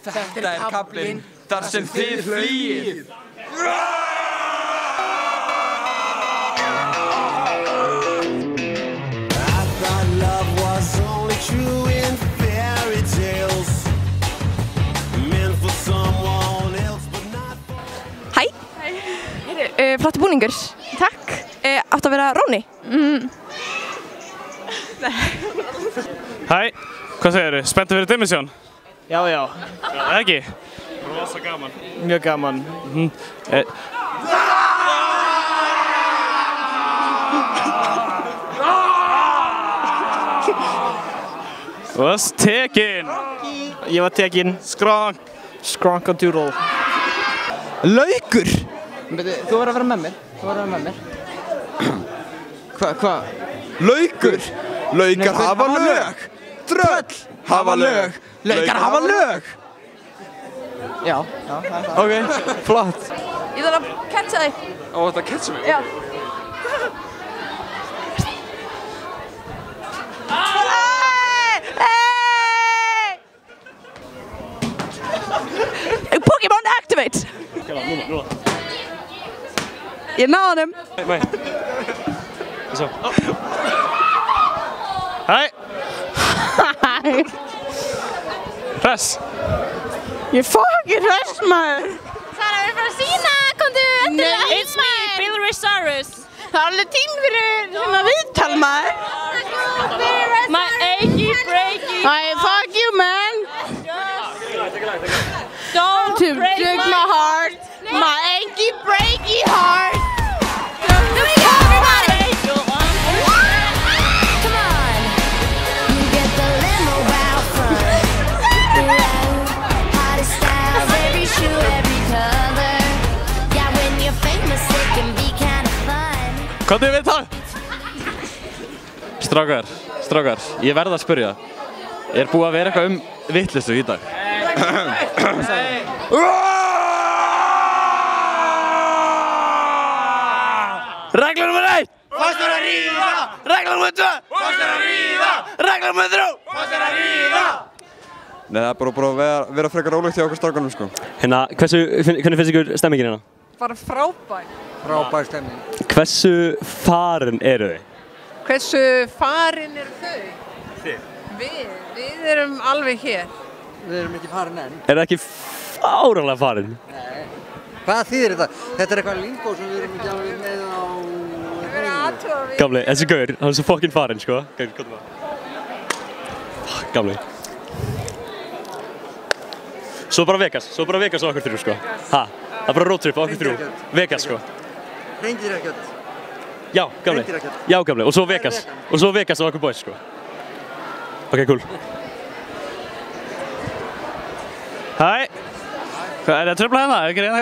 Þetta er kaflinn þar sem þið flýið. I thought love was only true in fairy tales, meant for someone else but not for. Hæ. Hæ. Flotti búningur. Takk. Áttu að vera Róni? Hæ, hvað segirðu? Spenntur fyrir Dimension? Já. Eða ekki? Rosa gaman. Mjög gaman. Þú varst tekinn. Ég var tekinn. Skrank. Skrank og doodle. Laukur! Þú verður að vera með mér. Hva? Laukur! Laukar hafa lög! Tröll hafa lög! Laukar hafa lög! Já, það er það. Ok, flott. Ég þarf að catcha þig. Ó, þetta catcha mig? Já. Pokémon Activate! Núna. Ég náði honum. Nei. Svo. Hæ. Hress. Ég er fucking hress maður. Sara, við erum bara að sína, komdu endilega No, it's me, Bilrisaurus. Það er alveg tím fyrir svona viðtal maður. My achy breaky. Fuck you man. Don't To break break my my heart. My achy breaky heart. Here we go, everybody! Come on, you get the limo out front. Hottest styles, every shoe, every color. Yeah, when you're famous, it can be kind of fun. Hvað er við það? Strákar, ég verð að spyrja. Er búið að vera eitthvað vitleysu í dag? Regla nummer 1! Fastur að ríða! Regla nummer 2! Fastur að ríða! Regla nummer 3! Fastur að ríða! Nei, það er bara að vera frekar rólegt hjá okkur strákunum, sko. Hérna, hvernig finnst ykkur stemmingin hérna? Bara frábær. Frábær stemning. Hversu farin eru þið? Hversu farin eru þau? Þið? Við erum alveg hér. Við erum ekki farin enn. Er það ekki fáránlega farin? Nei. Hvað þýðir þetta? Þetta er eitthvað lingó sem við erum ekki alveg með á... Við erum aðtúa við. Gamli, þessi gaur, hann er svo fucking farin, sko. Gaur, hvað það? Gamli. Svo bara Vegas á okkur þrjú, sko. Ha? Það er bara roadtrip á okkur þrjú. Vegas, sko. Hreindýrakjöt. Já, gamli. Hreindýrakjöt. Já, gamli. Og svo Vegas. Og svo Vegas á okkur boys, sko. Ok, cool. Hæ. Hvað, er það að tröfla hérna? Er ekki reyna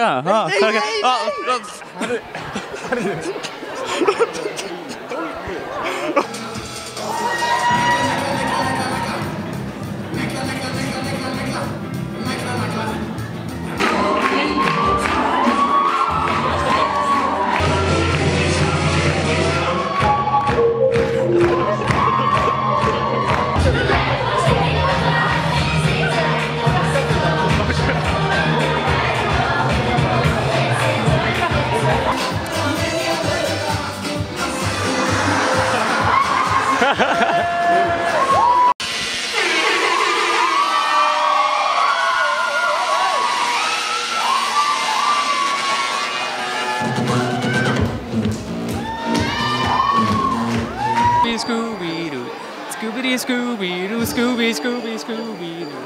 Scooby-Doo, Scooby-Doo, Scooby-Doo, Scooby-Doo.